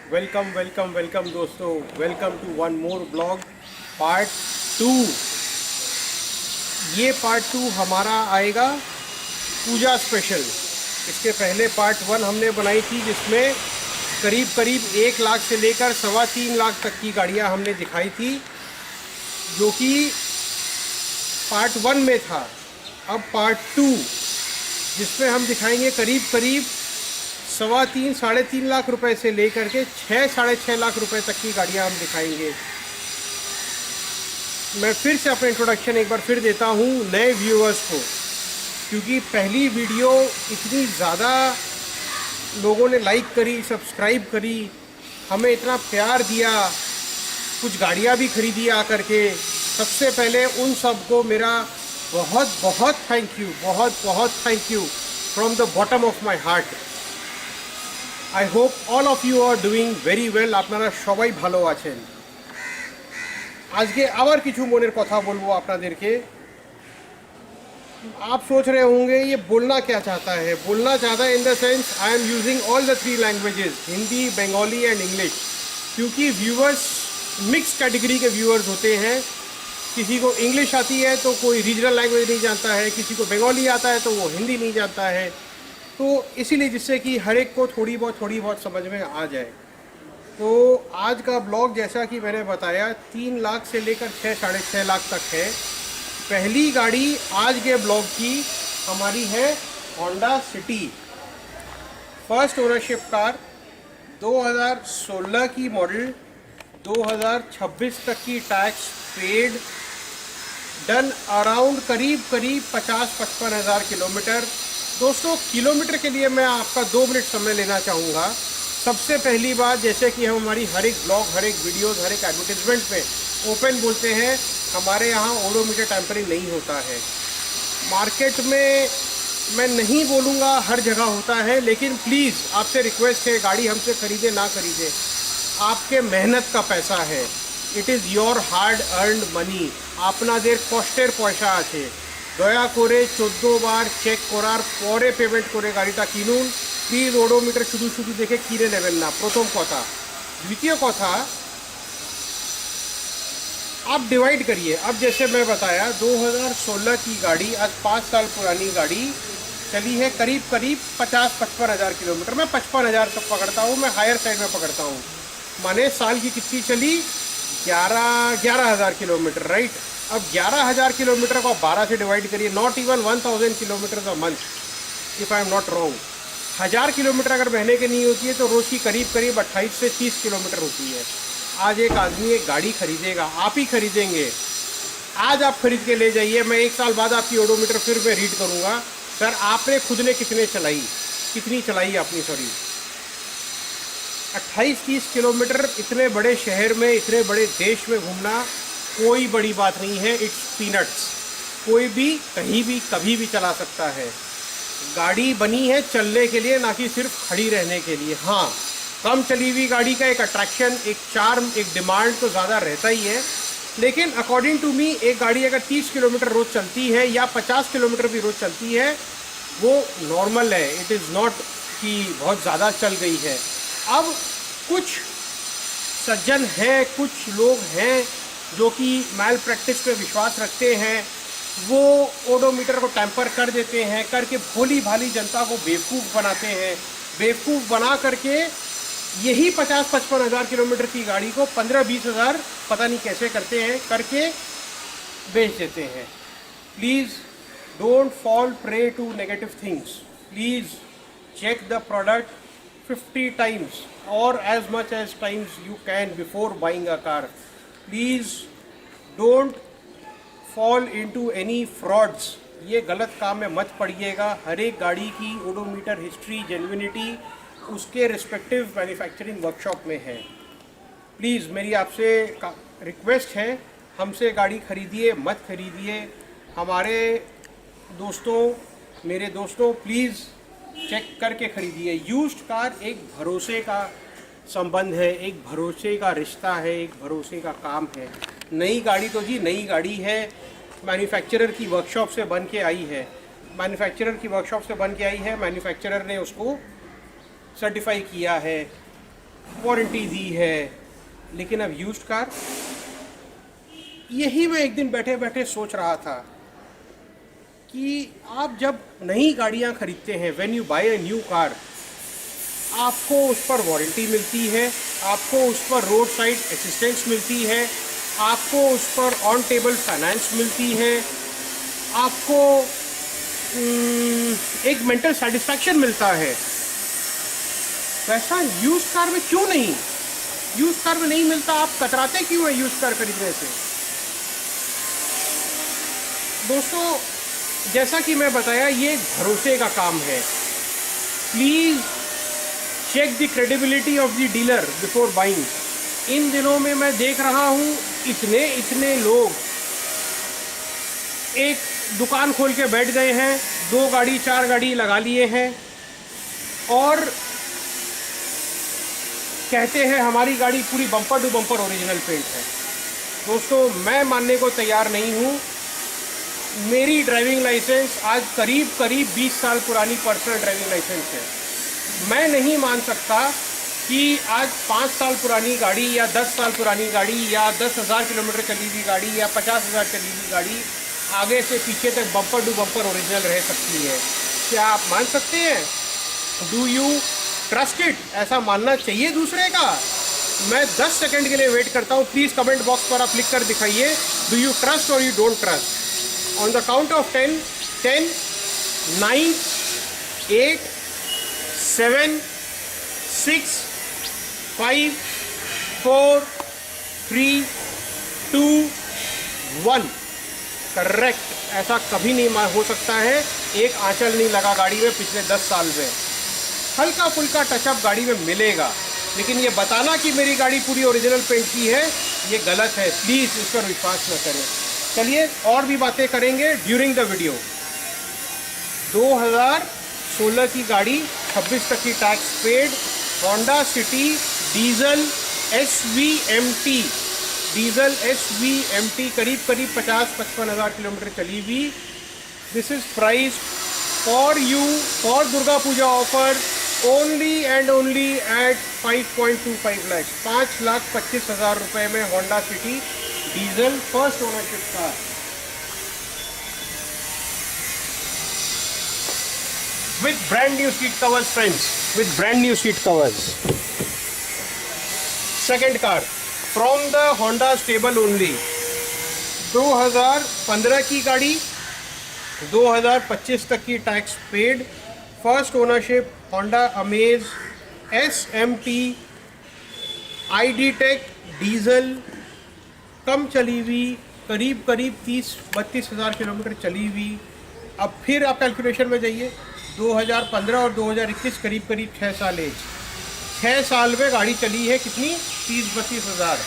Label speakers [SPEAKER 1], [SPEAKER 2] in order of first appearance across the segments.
[SPEAKER 1] Welcome welcome welcome दोस्तों, welcome to one more blog part 2। ये part 2 हमारा आएगा पूजा स्पेशल। इसके पहले पार्ट 1 हमने बनाई थी जिसमें करीब करीब 1 लाख से लेकर 3.25 लाख तक की गाड़ियाँ हमने दिखाई थी, जो कि पार्ट 1 में था। अब पार्ट 2 जिसमें हम दिखाएंगे करीब करीब 3.25-3.5 लाख रुपए से लेकर के 6-6.5 लाख रुपए तक की गाड़ियां हम दिखाएंगे। मैं फिर से अपना इंट्रोडक्शन एक बार फिर देता हूं नए व्यूअर्स को, क्योंकि पहली वीडियो इतनी ज़्यादा लोगों ने लाइक करी, सब्सक्राइब करी, हमें इतना प्यार दिया, कुछ गाड़ियां भी खरीदी आकर के। सबसे पहले उन सबको मेरा बहुत बहुत थैंक यू, बहुत बहुत thank you from the bottom of my heart. I hope all of you are doing very well। আপনারা সবাই ভালো আছেন। আজকে আবার কিছু মনের কথা বলবো আপনাদেরকে। आप सोच रहे होंगे ये बोलना क्या चाहता है। बोलना चाहता है in the sense I am using all the 3 languages, Hindi, Bengali and English, क्योंकि व्यूअर्स मिक्स कैटेगरी के व्यूअर्स होते हैं। किसी को इंग्लिश आती है तो कोई रीजनल लैंग्वेज नहीं जानता है, किसी को बंगाली आता है तो वो हिंदी नहीं जानता है। तो इसीलिए जिससे कि हर एक को थोड़ी बहुत समझ में आ जाए। तो आज का ब्लॉग जैसा कि मैंने बताया 3 लाख से लेकर 6-6.5 लाख तक है। पहली गाड़ी आज के ब्लॉग की हमारी है Honda city, first ownership car, 2016 की मॉडल, 2026 तक की टैक्स पेड, डन अराउंड करीब 50-55 हज़ार किलोमीटर। दोस्तों, किलोमीटर के लिए मैं आपका 2 मिनट समय लेना चाहूँगा। सबसे पहली बात, जैसे कि हम हमारी हर एक ब्लॉग, हर एक वीडियोज़, हर एक एडवर्टीजमेंट में ओपन बोलते हैं, हमारे यहाँ ओडोमीटर टैंपरिंग नहीं होता है। मार्केट में मैं नहीं बोलूँगा हर जगह होता है, लेकिन प्लीज़ आपसे रिक्वेस्ट है, गाड़ी हमसे ख़रीदे ना खरीदे, आपके मेहनत का पैसा है। It is your hard earned money. আপনাদের কষ্টের পয়সা আছে। দয়া করে 14 বার চেক করার পরে পেমেন্ট করে গাড়িটা কিনুন। প্লিজ ওডোমিটার শুধু শুধু দেখে কিনে নেবেন না, প্রথম কথা। द्वितीय কথা, आप डिवाइड करिए। अब जैसे मैं बताया 2016 की गाड़ी, आज 5 साल पुरानी गाड़ी चली है करीब 50-55 हज़ार किलोमीटर। मैं 55 हज़ार तक पकड़ता हूँ, मैं हायर साइड में पकड़ता हूँ। माने साल की कितनी चली? 11 हज़ार किलोमीटर, राइट। अब 11 हज़ार किलोमीटर को आप 12 से डिवाइड करिए, not even 1000 kilometre a month, if I am not wrong. 1000 kilometre अगर महीने की नहीं होती है तो रोज़ की करीब 28 से 30 किलोमीटर होती है। आज एक आदमी एक गाड़ी खरीदेगा, आप ही खरीदेंगे, आज आप खरीद के ले जाइए, मैं 1 साल बाद आपकी ओडोमीटर फिर मैं रीड करूँगा, सर आपने खुद ने कितनी चलाई आपने, सॉरी 28-30 किलोमीटर इतने बड़े शहर में, इतने बड़े देश में घूमना कोई बड़ी बात नहीं है। It's peanuts. कोई भी कहीं भी कभी भी चला सकता है। गाड़ी बनी है चलने के लिए, ना कि सिर्फ खड़ी रहने के लिए। हाँ, कम चली हुई गाड़ी का एक अट्रैक्शन, एक चार्म, एक डिमांड तो ज़्यादा रहता ही है, लेकिन अकॉर्डिंग टू मी एक गाड़ी अगर 30 किलोमीटर रोज़ चलती है या 50 किलोमीटर भी रोज़ चलती है, वो नॉर्मल है। इट इज़ नॉट कि बहुत ज़्यादा चल गई है। अब कुछ सज्जन हैं, कुछ लोग हैं जो कि मैल प्रैक्टिस पे विश्वास रखते हैं, वो ओडोमीटर को टैंपर कर देते हैं, करके भोली भाली जनता को बेवकूफ़ बनाते हैं। बेवकूफ़ बना करके यही 50-55 हज़ार किलोमीटर की गाड़ी को 15-20 हज़ार पता नहीं कैसे करते हैं, करके बेच देते हैं। Please don't fall prey to negative things. Please check the product 50 times or as much as times you can before buying a car. Please don't fall into any frauds। ये गलत काम में मत पड़िएगा। हर एक गाड़ी की ओडोमीटर हिस्ट्री, जेन्युइनिटी उसके respective manufacturing workshop में है। प्लीज़ मेरी आपसे रिक्वेस्ट है, हमसे गाड़ी खरीदिए मत खरीदिए। हमारे दोस्तों, मेरे दोस्तों, प्लीज़ चेक करके खरीदिए। यूज्ड कार एक भरोसे का संबंध है, एक भरोसे का रिश्ता है, एक भरोसे का काम है। नई गाड़ी तो जी नई गाड़ी है, मैन्युफैक्चरर की वर्कशॉप से बन के आई है, मैन्युफैक्चरर ने उसको सर्टिफाई किया है, वारंटी दी है। लेकिन अब यूज्ड कार, यही मैं एक दिन बैठे बैठे सोच रहा था कि आप जब नई गाड़ियां खरीदते हैं, when you buy a new car, आपको उस पर वारंटी मिलती है, आपको उस पर रोड साइड असिस्टेंस मिलती है, आपको उस पर ऑन टेबल फाइनेंस मिलती है, आपको एक मेंटल सेटिस्फैक्शन मिलता है। वैसा यूज कार में क्यों नहीं? यूज कार में नहीं मिलता, आप कतराते क्यों हैं यूज कार खरीदने से? दोस्तों, जैसा कि मैं बताया, ये भरोसे का काम है। Please check the credibility of the dealer before buying. इन दिनों में मैं देख रहा हूँ इतने लोग एक दुकान खोल के बैठ गए हैं, 2 गाड़ी 4 गाड़ी लगा लिए हैं और कहते हैं हमारी गाड़ी पूरी bumper to bumper original paint है। दोस्तों, मैं मानने को तैयार नहीं हूँ। मेरी ड्राइविंग लाइसेंस आज करीब 20 साल पुरानी पर्सनल ड्राइविंग लाइसेंस है। मैं नहीं मान सकता कि आज 5 साल पुरानी गाड़ी या 10 साल पुरानी गाड़ी या 10,000 किलोमीटर चली हुई गाड़ी या 50,000 चली हुई गाड़ी आगे से पीछे तक बम्पर टू बम्पर ओरिजिनल रह सकती है। क्या आप मान सकते हैं? Do you trust it? ऐसा मानना चाहिए दूसरे का? मैं 10 सेकंड के लिए वेट करता हूँ। प्लीज़ कमेंट बॉक्स पर आप लिख कर दिखाइए, डू यू ट्रस्ट और you don't trust. On the count of 10, 10, 9, 8, 7, 6, 5, 4, 3, 2, 1। Correct. ऐसा कभी नहीं हो सकता है। एक आंचल नहीं लगा गाड़ी में पिछले 10 साल में। हल्का फुल्का टचअप गाड़ी में मिलेगा, लेकिन ये बताना कि मेरी गाड़ी पूरी ओरिजिनल पेंट की है, ये गलत है। प्लीज़ इस पर विश्वास न करें। चलिए और भी बातें करेंगे ड्यूरिंग द वीडियो। 2016 की गाड़ी, 26 तक की tax paid, Honda City diesel SVMT, diesel SVMT करीब 50-55 हज़ार किलोमीटर चली हुई। This is price for you for Durga Puja offer only and only at 5.25 lakh, 5,25,000 रुपये में Honda City diesel first ownership car. With brand new seat covers friends, with brand new seat covers. Second car from the Honda stable only, 2015 की गाड़ी, 2025 तक की tax paid, first ownership Honda Amaze SMT ID tech diesel, कम चली हुई, करीब 30-32 हज़ार kilometre चली हुई। अब फिर आप कैलकुलेशन में जाइए, 2015 और 2021 करीब 6 साल एज, 6 साल में गाड़ी चली है कितनी? 30-32 हज़ार,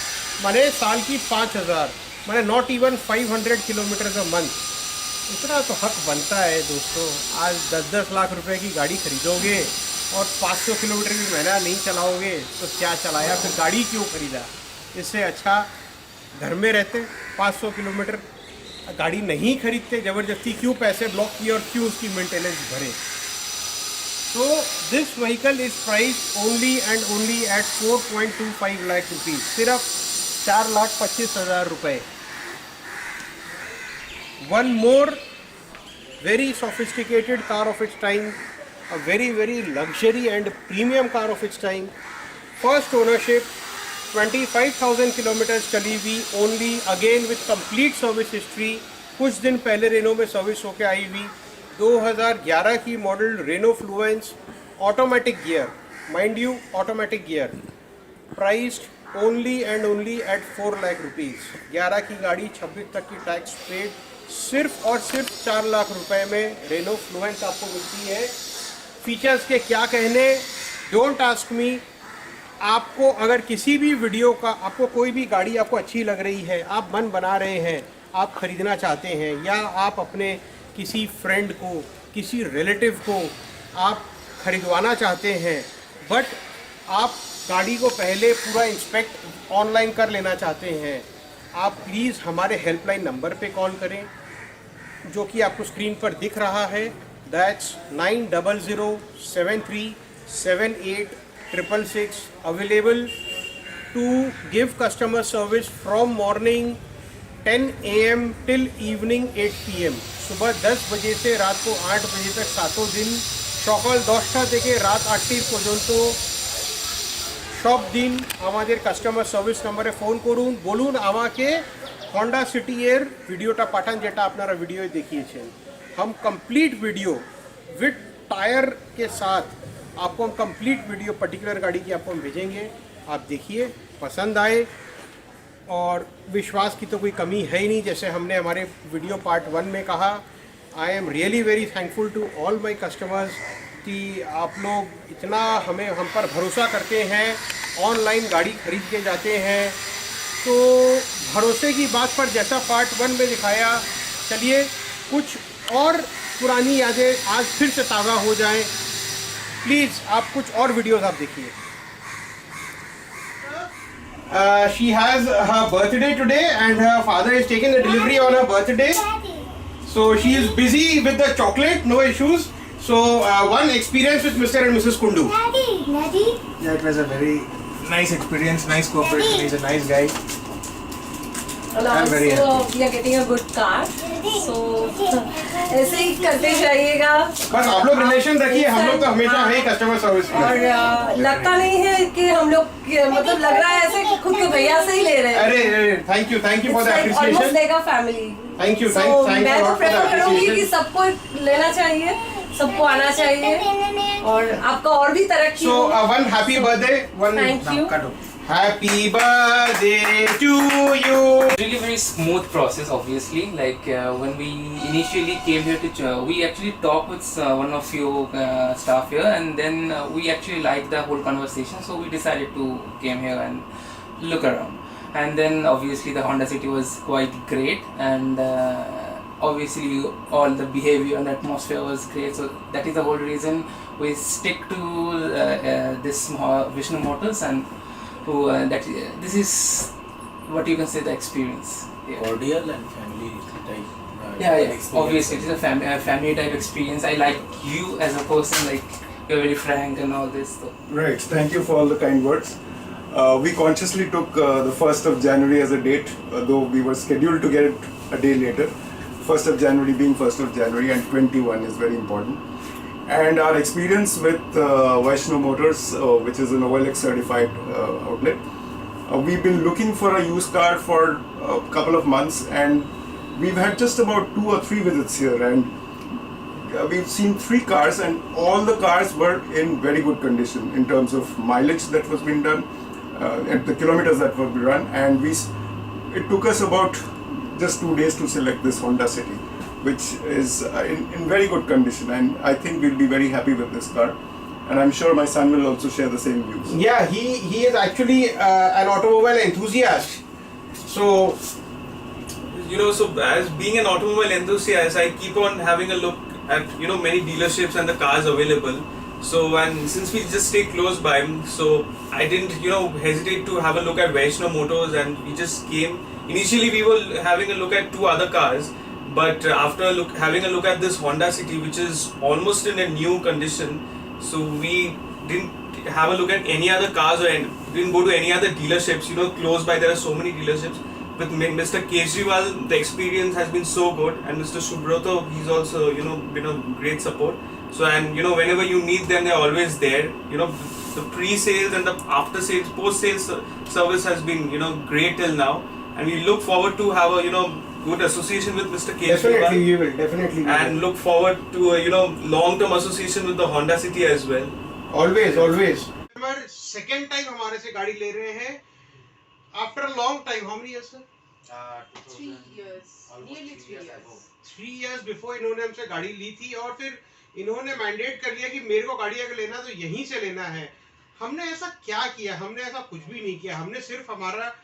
[SPEAKER 1] माने साल की 5,000, माने not even 500 kilometre a month. इतना तो हक बनता है दोस्तों। आज 10-10 लाख रुपए की गाड़ी खरीदोगे और 500 किलोमीटर भी महीना नहीं चलाओगे तो क्या चलाया? फिर गाड़ी क्यों खरीदा? इससे अच्छा घर में रहते, 500 किलोमीटर गाड़ी नहीं खरीदते, ज़बरदस्ती क्यों पैसे ब्लॉक किए और क्यों उसकी मेंटेनेंस भरे? तो this vehicle is price only and only at 4.25 lakh rupees, सिर्फ 4,25,000 रुपये। One more very sophisticated car of its time, a very luxury and premium car of its time, first ownership, 25,000 kilometre चली हुई only, again with complete service history. कुछ दिन पहले Reno में service होके आई हुई, 2011 की model Renault Fluence, automatic gear, mind you automatic gear, priced only and only at 4 lakh rupees. 11 की गाड़ी, 26 तक की टैक्स पेड, सिर्फ और सिर्फ 4 लाख रुपए में रेनो फ्लुएंस आपको मिलती है। फीचर्स के क्या कहने, डोंट आस्क मी। आपको अगर किसी भी वीडियो का, आपको कोई भी गाड़ी आपको अच्छी लग रही है, आप मन बना रहे हैं, आप ख़रीदना चाहते हैं, या आप अपने किसी फ्रेंड को, किसी रिलेटिव को आप ख़रीदवाना चाहते हैं, बट आप गाड़ी को पहले पूरा इंस्पेक्ट ऑनलाइन कर लेना चाहते हैं, आप प्लीज़ हमारे हेल्पलाइन नंबर पे कॉल करें जो कि आपको स्क्रीन पर दिख रहा है। That's 9007378 666 available to give customer service from morning 10 a.m. till evening 8 p.m. सुबह 10 बजे से रात को 8 बजे तक सातों दिन সকাল 10টা থেকে রাত 8টির পর্যন্ত সব দিন আমাদের কাস্টমার সার্ভিস নম্বরে ফোন করুন, বলুন আমাকে হন্ডা সিটি এর ভিডিওটা পাঠান যেটা আপনারা ভিডিওয় দেখিয়েছেন। हम कंप्लीट वीडियो विद टायर के साथ आपको हम कंप्लीट वीडियो पर्टिकुलर गाड़ी की आपको हम भेजेंगे, आप देखिए, पसंद आए और विश्वास की तो कोई कमी है ही नहीं। जैसे हमने हमारे वीडियो पार्ट 1 में कहा, I am really very thankful to all my customers कि आप लोग इतना हम पर भरोसा करते हैं, ऑनलाइन गाड़ी खरीद के जाते हैं। तो भरोसे की बात पर जैसा पार्ट 1 में दिखाया, चलिए कुछ और पुरानी यादें आज फिर से ताज़ा हो जाएं। प्लीज़ आप कुछ और वीडियोस आप देखिए। She has her birthday today and her father is taking the delivery on her birthday. So she is busy with the chocolate, no issues. So one experience with Mr. and Mrs. Kundu.
[SPEAKER 2] Daddy.
[SPEAKER 3] Yeah, it was a very nice experience, nice cooperation. He's a nice guy. I'm very
[SPEAKER 4] So
[SPEAKER 3] happy.
[SPEAKER 4] we are getting a good car. So ऐसे ही करते जाइएगा।
[SPEAKER 1] बस आप लोग relation रखिए, हम लोग तो हमेशा है कस्टमर सर्विस में।
[SPEAKER 4] और लगता नहीं है कि हम लोग मतलब लग रहा है ऐसे कि खुद के भैया से ही ले रहे हैं।
[SPEAKER 1] अरे thank you for the
[SPEAKER 4] almost
[SPEAKER 1] appreciation.
[SPEAKER 4] Like a family.
[SPEAKER 1] Thank you
[SPEAKER 4] So मैं तो प्रेफर करूंगी कि
[SPEAKER 1] एप्रिसिएशन।
[SPEAKER 4] सबको लेना चाहिए, सबको आना चाहिए और आपका और भी तरक्की
[SPEAKER 1] So
[SPEAKER 4] हो।
[SPEAKER 1] one happy birthday, one
[SPEAKER 4] Thank you.
[SPEAKER 3] Now, cut off.
[SPEAKER 1] happy birthday to you.
[SPEAKER 5] Really very smooth process, obviously. Like when we initially came here to we actually talked with one of your staff here, and then we actually liked the whole conversation, so we decided to came here and look around. And then obviously the Honda City was quite great, and obviously all the behavior and atmosphere was great, so that is the whole reason we stick to this Vishnu Motors, and this is what you can say the experience. Yeah.
[SPEAKER 3] Cordial and family type.
[SPEAKER 5] Yeah,
[SPEAKER 3] experience.
[SPEAKER 5] obviously it is a family type experience. I like you as a person, like you're very frank and all this. So.
[SPEAKER 6] Right. Thank you for all the kind words. We consciously took the 1st of January as a date, though we were scheduled to get it a day later. 1st of January being 1st of January, and 21 is very important. And our experience with Vaishnav Motors, which is an OLX certified outlet, we've been looking for a used car for a couple of months, and we've had just about 2 or 3 visits here, and we've seen 3 cars, and all the cars were in very good condition in terms of mileage that was being done, and the kilometers that were run, and it took us about just 2 days to select this Honda City, which is in very good condition, and I think we'll be very happy with this car, and I'm sure my son will also share the same views.
[SPEAKER 1] Yeah, he is actually an automobile enthusiast. So
[SPEAKER 7] So as being an automobile enthusiast, I keep on having a look at many dealerships and the cars available. So and since we just stay close by, so I didn't hesitate to have a look at Vaishnav Motors, and we just came. Initially we were having a look at 2 other cars, but after having a look at this Honda City, which is almost in a new condition, so we didn't have a look at any other cars or didn't go to any other dealerships. Close by there are so many dealerships. With Mr. Kejriwal, the experience has been so good, and Mr. Subroto, he's also been a great support. So and whenever you need them, they're always there. The pre-sales and the after-sales, post-sales service has been great till now, and we look forward to have a good association with Mr.
[SPEAKER 1] definitely
[SPEAKER 7] Kejriwal,
[SPEAKER 1] we will definitely we
[SPEAKER 7] and
[SPEAKER 1] will.
[SPEAKER 7] look forward to a long-term association with the Honda City as well.
[SPEAKER 1] always second time हमारे से गाड़ी ले रहे हैं after a long time. How many years sir?
[SPEAKER 8] 3 years, nearly 3 years.
[SPEAKER 1] 3 years before इन्होंने हमसे गाड़ी ली थी, और फिर इन्होंने मैंडेट कर लिया कि मेरे को गाड़ी अगर लेना तो यहीं से लेना है। हमने ऐसा क्या किया? हमने ऐसा कुछ भी नहीं किया। हमने सिर्फ हमारा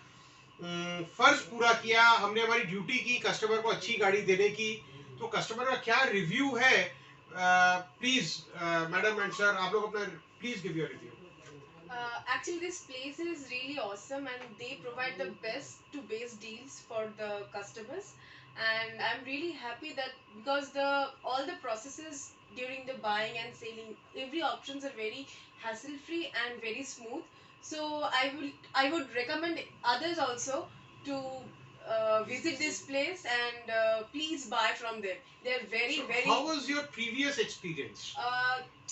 [SPEAKER 1] फर्ज पूरा किया, हमने हमारी ड्यूटी की कस्टमर को अच्छी गाड़ी देने की। तो कस्टमर का क्या रिव्यू है, प्लीज मैडम एंड सर आप लोग अपना please give your review.
[SPEAKER 8] Actually, this place is really awesome, and they provide the best to base deals for the customers. And I'm really happy that because all the processes during the buying and selling. Every options are very hassle free and very smooth. So I would recommend others also to visit this place and please buy from them. They're very
[SPEAKER 2] So
[SPEAKER 8] very.
[SPEAKER 2] how was your previous experience?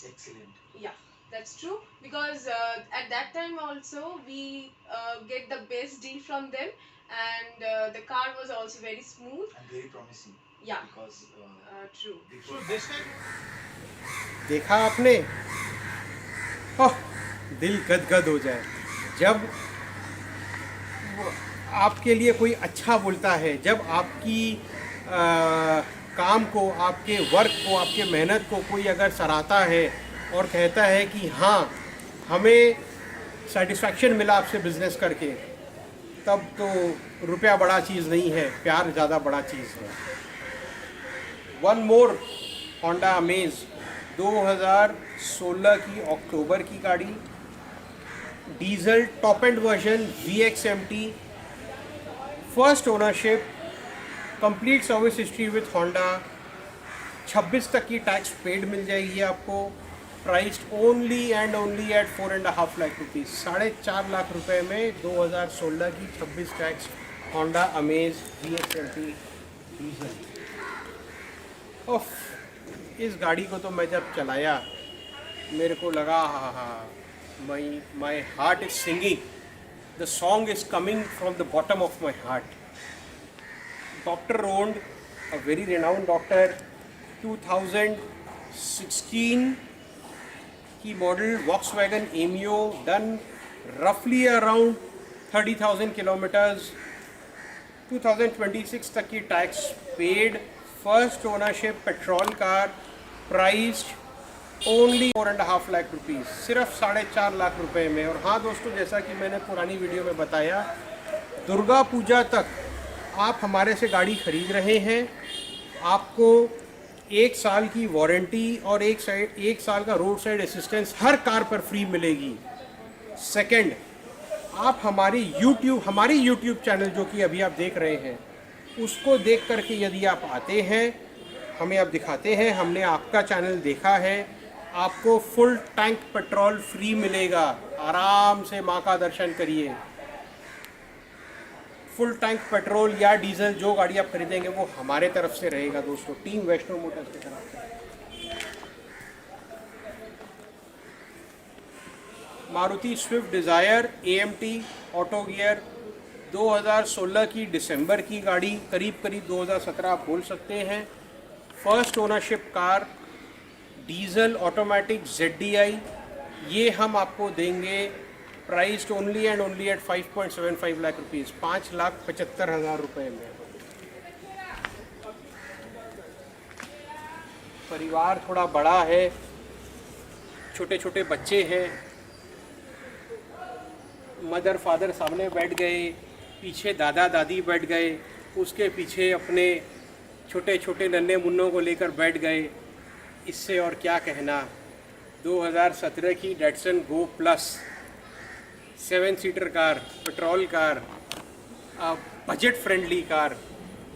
[SPEAKER 5] Excellent.
[SPEAKER 8] Yeah, that's true, because at that time also we get the best deal from them, and the car was also very smooth.
[SPEAKER 5] And very promising.
[SPEAKER 8] Yeah,
[SPEAKER 5] Because
[SPEAKER 8] true.
[SPEAKER 2] So this time
[SPEAKER 1] देखा आपने, ओह दिल गदगद हो जाए जब वो आपके लिए कोई अच्छा बोलता है, जब आपकी काम को, आपके वर्क को, आपके मेहनत को कोई अगर सराहता है और कहता है कि हाँ हमें सेटिस्फैक्शन मिला आपसे बिज़नेस करके, तब तो रुपया बड़ा चीज़ नहीं है, प्यार ज़्यादा बड़ा चीज़ है। वन मोर होंडा अमेज 2016 की अक्टूबर की गाड़ी, diesel top end version VXMT, first ownership, complete service history with Honda, 26 तक की टैक्स पेड मिल जाएगी आपको, priced only and only at 4.5 lakh rupees, 4.5 lakh रुपए में 2016 की 26 tax Honda Amaze VXMT diesel. इस गाड़ी को तो मैं जब चलाया मेरे को लगा हाँ my heart is singing, the song is coming from the bottom of my heart. Doctor owned, a very renowned doctor, 2016 की मॉडल वॉक्सवैगन एमियो, डन रफली अराउंड 30,000 किलोमीटर्स, 2026 तक की tax paid, first ownership petrol car, priced only 4.5 lakh rupees, सिर्फ 4.5 लाख रुपए में। और हाँ दोस्तों, जैसा कि मैंने पुरानी वीडियो में बताया, दुर्गा पूजा तक आप हमारे से गाड़ी खरीद रहे हैं, आपको 1 साल की वारंटी और 1 साल का रोड साइड असिस्टेंस हर कार पर फ्री मिलेगी। सेकंड, आप हमारी यूट्यूब चैनल जो कि अभी आप देख रहे हैं, उसको देख करके यदि आप आते हैं, हमें आप दिखाते हैं हमने आपका चैनल देखा है, आपको फुल टैंक पेट्रोल फ्री मिलेगा। आराम से माँ का दर्शन करिए। फुल टैंक पेट्रोल या डीजल जो गाड़ी आप खरीदेंगे वो हमारे तरफ से रहेगा दोस्तों, टीम वैष्णो मोटर्स की तरफ से। Maruti Swift Dzire AMT auto gear, 2016 की दिसंबर की गाड़ी, करीब 2017 आप बोल सकते हैं। First ownership car, diesel automatic ZDI, ये हम आपको देंगे priced only and only at 5.75 lakh rupees, 5,75,000 रुपये में। परिवार थोड़ा बड़ा है, छोटे छोटे बच्चे हैं, मदर फादर सामने बैठ गए, पीछे दादा दादी बैठ गए, उसके पीछे अपने छोटे छोटे नन्हे मुन्नों को लेकर बैठ गए, इससे और क्या कहना। 2017 की Datsun go plus 7 seater car, petrol car, budget friendly car,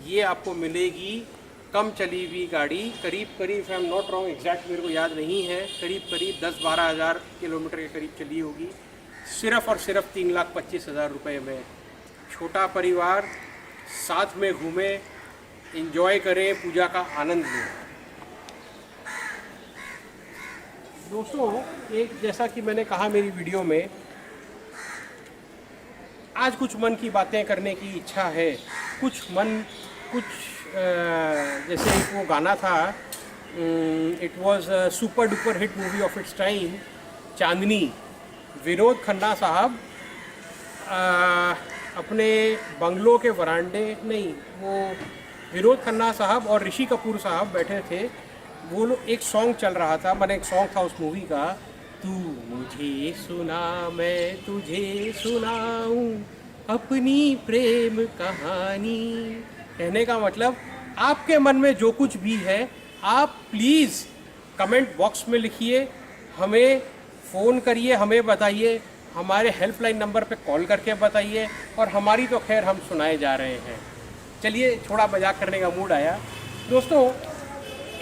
[SPEAKER 1] ये आपको मिलेगी। कम चली हुई गाड़ी, करीब I am not wrong, exact मेरे को याद नहीं है, करीब 10-12 हज़ार किलोमीटर के करीब चली होगी, सिर्फ़ और सिर्फ 3,25,000 रुपये में। छोटा परिवार, साथ में घूमें, एंजॉय करें, पूजा का आनंद लें। दोस्तों, एक जैसा कि मैंने कहा मेरी वीडियो में, आज कुछ मन की बातें करने की इच्छा है। कुछ जैसे एक वो गाना था, it was super duper hit movie of its time, Chandni. Vinod Khanna साहब अपने बंगलो के वरांडे, नहीं, वो विनोद खन्ना साहब और ऋषि कपूर साहब बैठे थे, वो लोग एक सॉन्ग चल रहा था, मैंने एक सॉन्ग था उस मूवी का, तू मुझे सुना मैं तुझे सुनाऊं अपनी प्रेम कहानी। कहने का मतलब, आपके मन में जो कुछ भी है आप प्लीज़ कमेंट बॉक्स में लिखिए, हमें फ़ोन करिए, हमें बताइए, हमारे हेल्पलाइन नंबर पे कॉल करके बताइए, और हमारी तो खैर हम सुनाए जा रहे हैं। चलिए, थोड़ा मजाक करने का मूड आया। दोस्तों,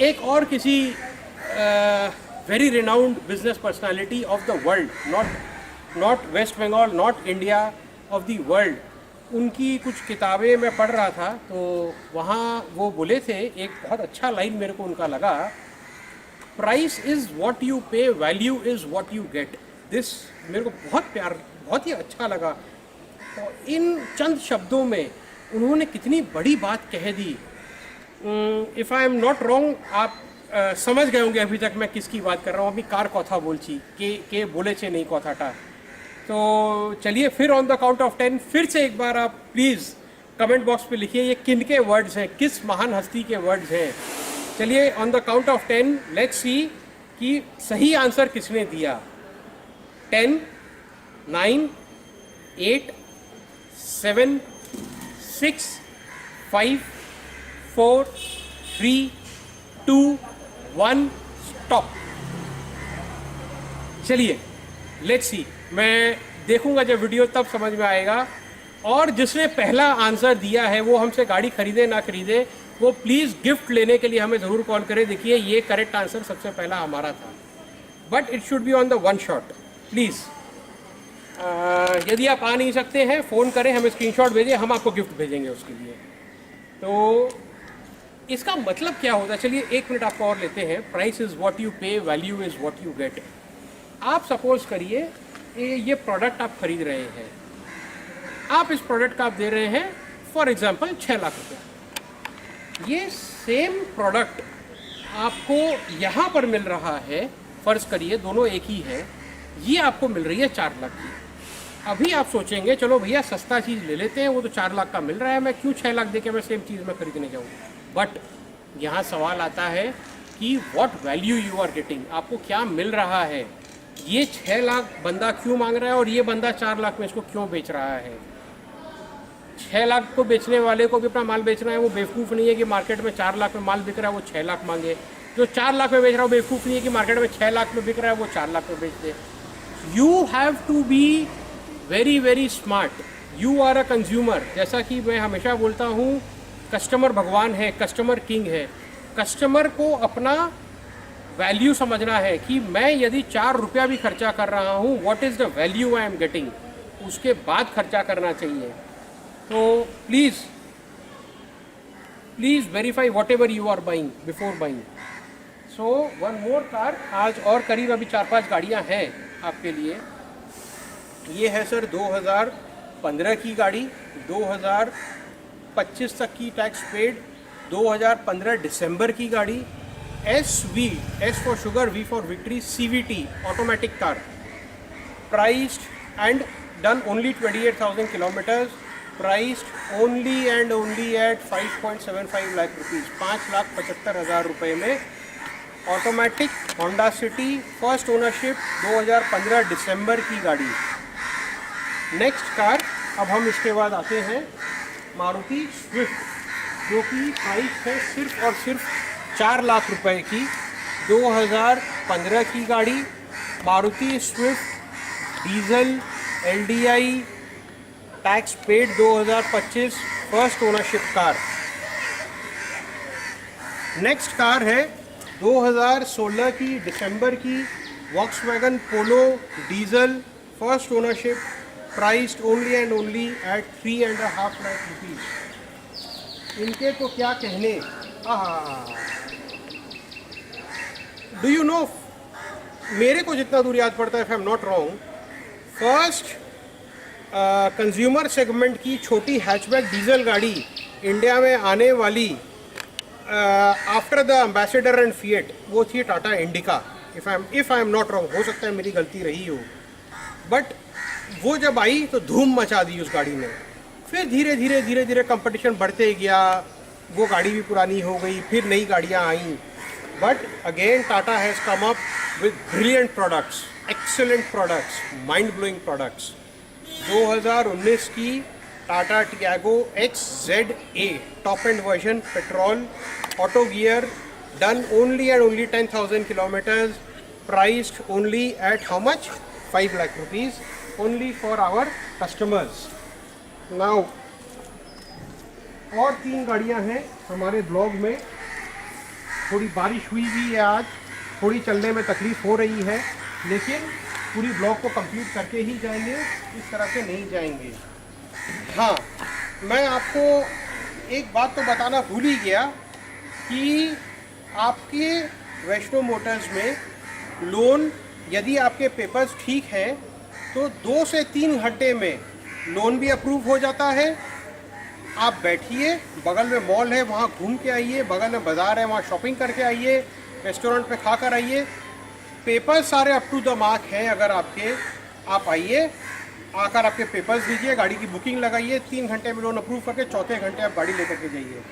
[SPEAKER 1] एक और किसी very renowned business personality of the world, not West Bengal, not India, of the world. उनकी कुछ किताबें मैं पढ़ रहा था तो वहाँ वो बोले थे, एक बहुत अच्छा लाइन मेरे को उनका लगा, प्राइस इज़ व्हाट यू पे, value is what you get. This मेरे को बहुत ही अच्छा लगा. और इन चंद शब्दों में उन्होंने कितनी बड़ी बात कह दी. If I am not wrong, आप समझ गए होंगे अभी तक मैं किसकी बात कर रहा हूँ. अभी कार कथा बोलची के बोले छे नहीं कथाटा. तो चलिए फिर ऑन द काउंट ऑफ 10 फिर से एक बार आप प्लीज़ कमेंट बॉक्स पे लिखिए ये किन के वर्ड्स हैं, किस महान हस्ती के वर्ड्स हैं. चलिए on the count of 10 let's see कि सही आंसर किसने दिया. 10, 9, 8, 7, 6, 5, 4, 3, 2, 1 स्टॉप. चलिए लेट्स सी, मैं देखूंगा जब वीडियो तब समझ में आएगा. और जिसने पहला आंसर दिया है वो हमसे गाड़ी खरीदे ना खरीदे, वो प्लीज़ गिफ्ट लेने के लिए हमें ज़रूर कॉल करें. देखिए ये करेक्ट आंसर सबसे पहला हमारा था, but it should be on the one shot please. यदि आप आ नहीं सकते हैं फ़ोन करें, हमें स्क्रीनशॉट भेजें, हम आपको गिफ्ट भेजेंगे उसके लिए. तो इसका मतलब क्या होता है, चलिए 1 मिनट आपको और लेते हैं. प्राइस इज़ व्हाट यू पे, value is what you get. आप सपोज़ करिए ये प्रोडक्ट आप खरीद रहे हैं, आप इस प्रोडक्ट का आप दे रहे हैं फॉर एग्जांपल 6 लाख रुपये. ये सेम प्रोडक्ट आपको यहाँ पर मिल रहा है, फ़र्ज़ करिए दोनों एक ही है, ये आपको मिल रही है 4 लाख की. अभी आप सोचेंगे चलो भैया सस्ता चीज़ ले लेते हैं, वो तो 4 लाख का मिल रहा है, मैं क्यों 6 लाख दे के मैं सेम चीज़ में खरीदने जाऊँ. बट यहाँ सवाल आता है कि what value you are getting, आपको क्या मिल रहा है. ये 6 लाख बंदा क्यों मांग रहा है और ये बंदा 4 लाख में इसको क्यों बेच रहा है. 6 लाख को बेचने वाले को भी अपना माल बेचना है. वो बेवकूफ़ नहीं है कि मार्केट में 4 लाख में माल बिक रहा है वो 6 लाख मांगे. जो 4 लाख में बेच रहा है वो बेवकूफ़ नहीं है कि मार्केट में 6 लाख में बिक रहा है वो 4 लाख में बेच दे. You have to be very very smart. You are a consumer. जैसा कि मैं हमेशा बोलता हूँ, कस्टमर भगवान है, कस्टमर किंग है. कस्टमर को अपना वैल्यू समझना है कि मैं यदि 4 रुपया भी खर्चा कर रहा हूँ, what is the value I am getting, उसके बाद खर्चा करना चाहिए. तो please verify whatever you are buying before buying. So one more car. आज और करीब अभी 4-5 गाड़ियाँ हैं आपके लिए. ये है सर 2015 की गाड़ी, 2025 तक की टैक्स पेड, 2015 दिसंबर की गाड़ी. SV, S for sugar, V for victory, CVT, automatic car, priced and done only 28,000 kilometers, priced only and only at 5.75 lakh rupees, 5,75,000 रुपये में. Automatic Honda city, first ownership, 2015 दिसंबर की गाड़ी. नेक्स्ट कार, अब हम इसके बाद आते हैं मारुति स्विफ्ट, जो कि प्राइस है सिर्फ और सिर्फ 4 लाख रुपए की. 2015 की गाड़ी, Maruti Swift diesel, LDI, tax paid 2025, first ownership car. Next car है 2016 की दिसंबर की Volkswagen Polo diesel, first ownership, priced only and only at 3.5 lakh rupees. इनके तो क्या कहने. डू यू नो, मेरे को जितना दूर याद पड़ता है, if I am not wrong, first consumer segment की छोटी हैचबैक डीजल गाड़ी इंडिया में आने वाली after the ambassador and fiat, वो थी Tata indica. If I am not wrong, हो सकता है मेरी गलती रही हो, बट वो जब आई तो धूम मचा दी उस गाड़ी ने. फिर धीरे धीरे कंपटीशन बढ़ते गया, वो गाड़ी भी पुरानी हो गई, फिर नई गाड़ियाँ आई. But again Tata has come up with brilliant products, excellent products, mind blowing products. 2019 की Tata Tiago XZA top end version, petrol, auto gear, done only and only 10,000 kilometers, priced only at how much? 5 lakh rupees, only for our customers. Now और 3 गाड़ियां हैं हमारे blog में. थोड़ी बारिश हुई भी है आज, थोड़ी चलने में तकलीफ़ हो रही है, लेकिन पूरी ब्लॉग को कंप्लीट करके ही जाएंगे, इस तरह से नहीं जाएंगे। हाँ, मैं आपको एक बात तो बताना भूल ही गया कि आपके वैष्णो मोटर्स में लोन, यदि आपके पेपर्स ठीक हैं तो 2 से 3 घंटे में लोन भी अप्रूव हो जाता है। आप बैठिए, बगल में मॉल है वहाँ घूम के आइए, बगल में बाज़ार है वहाँ शॉपिंग करके आइए, रेस्टोरेंट पे खा कर आइए, पेपर सारे अप टू द मार्क हैं। अगर आपके, आप आइए, आकर आपके पेपर्स दीजिए, गाड़ी की बुकिंग लगाइए, 3 घंटे में लोन अप्रूव करके चौथे घंटे आप गाड़ी लेकर के जाइए।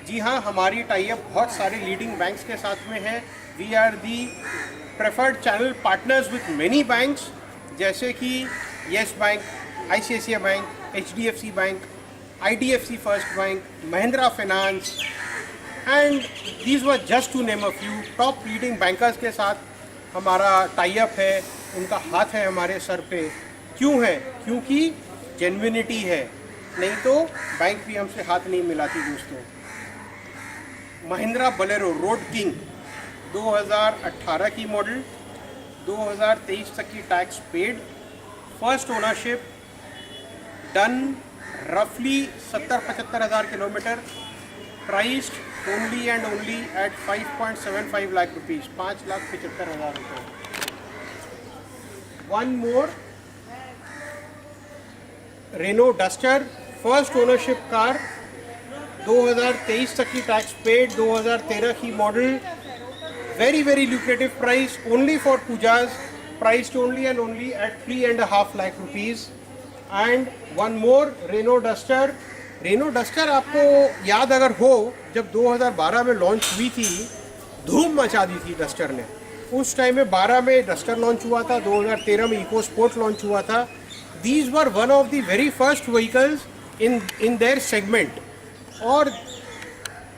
[SPEAKER 1] जी हाँ, हमारी टाई अप बहुत सारे लीडिंग बैंक्स के साथ में है। We are the preferred channel partners with many banks, जैसे कि Yes Bank, ICICI Bank, HDFC Bank, IDFC First Bank, Mahindra Finance, and these were just to name a few. Top leading bankers के साथ हमारा tie up है, उनका हाथ है हमारे सर पे। क्यों है? क्योंकि जेन्युइनिटी है, नहीं तो बैंक भी हमसे हाथ नहीं मिलाती दोस्तों। महिंद्रा बोलेरो रोड किंग 2018 की मॉडल, 2023 तक की tax paid, first ownership, done रफली 70-75 हज़ार kilometre, priced only and only at 5.75 lakh rupees, 5,75,000 रुपये। One more, Renault Duster, first ownership car, 2023 तक की टैक्स पेड, 2013 की model, very lucrative price, only for pujas, priced only and only at 3.5 lakh rupees. And one more, Renault Duster. Renault Duster आपको याद अगर हो, जब 2012 में लॉन्च हुई थी, धूम मचा दी थी डस्टर ने। उस टाइम में 12 में डस्टर लॉन्च हुआ था, 2013 में इको स्पोर्ट लॉन्च हुआ था। These were one of the very first vehicles in their segment, और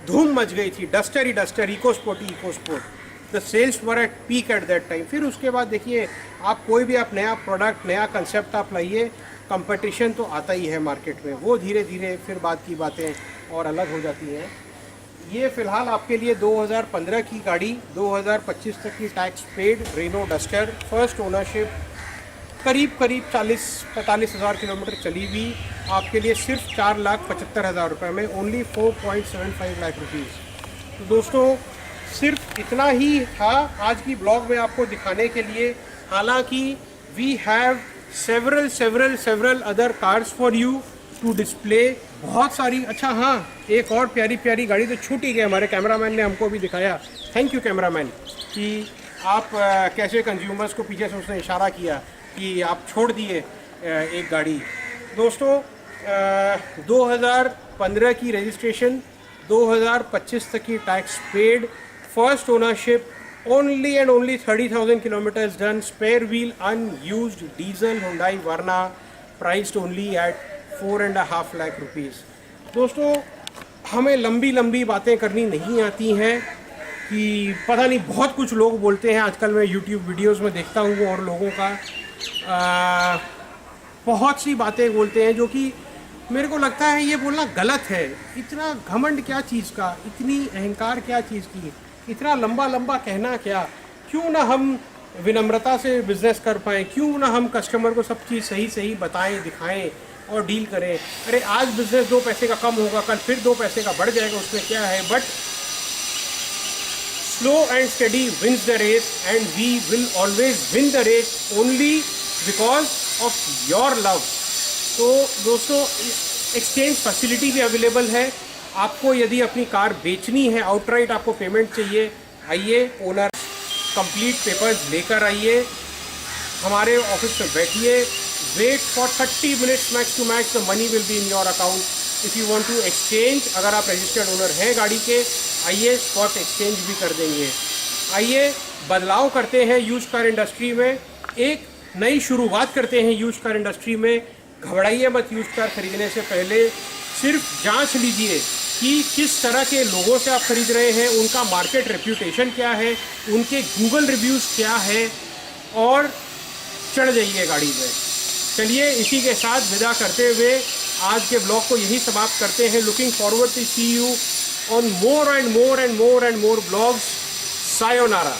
[SPEAKER 1] धूम मच गई थी। डस्टर ही डस्टर, इको स्पोर्ट ही EcoSport, the sales were at peak at that time. फिर उसके बाद देखिए, आप कोई भी आप नया प्रोडक्ट, नया कंसेप्ट आप लाइए, कंपटीशन तो आता ही है मार्केट में, वो धीरे धीरे फिर बाद की बातें और अलग हो जाती हैं। ये फ़िलहाल आपके लिए 2015 की गाड़ी, 2025 तक की tax paid Renault Duster, first ownership, करीब 40-45 हज़ार किलोमीटर चली हुई, आपके लिए सिर्फ 4,75,000 रुपये में, ओनली 4.75 लाख रुपीज़। तो दोस्तों, सिर्फ इतना ही था आज की ब्लॉग में आपको दिखाने के लिए। हालांकि we have several other cars for you to display, बहुत सारी। अच्छा हाँ, एक और प्यारी प्यारी गाड़ी तो छूट ही गई, हमारे कैमरामैन ने हमको भी दिखाया, थैंक यू कैमरामैन, कि आप कैसे कंज्यूमर्स को पीछे से उसने इशारा किया कि आप छोड़ दिए एक गाड़ी। दोस्तों, 2015 की रजिस्ट्रेशन, 2025 तक की tax paid, first ownership, only and only 30,000 kilometres done, spare wheel unused diesel Hyundai Verna, priced only at 4.5 lakh rupees. दोस्तों, हमें लंबी लंबी बातें करनी नहीं आती हैं, कि पता नहीं बहुत कुछ लोग बोलते हैं। आजकल मैं YouTube वीडियोस में देखता हूँ और लोगों का बहुत सी बातें बोलते हैं, जो कि मेरे को लगता है ये बोलना गलत है। इतना घमंड क्या चीज़ का, इतनी अहंकार क्या चीज़ की, इतना लंबा लंबा कहना क्या? क्यों ना हम विनम्रता से बिजनेस कर पाएँ, क्यों ना हम कस्टमर को सब चीज़ सही सही बताएं, दिखाएं और डील करें। अरे आज बिजनेस 2 पैसे का कम होगा, कल फिर 2 पैसे का बढ़ जाएगा, उसमें क्या है। But slow and steady wins the race, and we will always win the race only because of your love. तो दोस्तों, एक्सचेंज फैसिलिटी भी अवेलेबल है। आपको यदि अपनी कार बेचनी है, आउटराइट आपको पेमेंट चाहिए, आइए, ओनर कंप्लीट पेपर्स लेकर आइए, हमारे ऑफिस में बैठिए, wait for 30 minutes max to max, the money will be in your account. If you want to exchange, अगर आप रजिस्टर्ड ओनर हैं गाड़ी के, आइए, स्पॉट एक्सचेंज भी कर देंगे। आइए, बदलाव करते हैं यूज्ड कार इंडस्ट्री में, एक नई शुरुआत करते हैं यूज्ड कार इंडस्ट्री में। घबराइए मत, यूज्ड कार खरीदने से पहले सिर्फ जांच लीजिए कि किस तरह के लोगों से आप खरीद रहे हैं, उनका मार्केट रेप्यूटेशन क्या है, उनके गूगल रिव्यूज़ क्या है, और चढ़ जाइए गाड़ी में। चलिए, इसी के साथ विदा करते हुए आज के ब्लॉग को यही समाप्त करते हैं। Looking forward to see you on more and more blogs. Sayonara.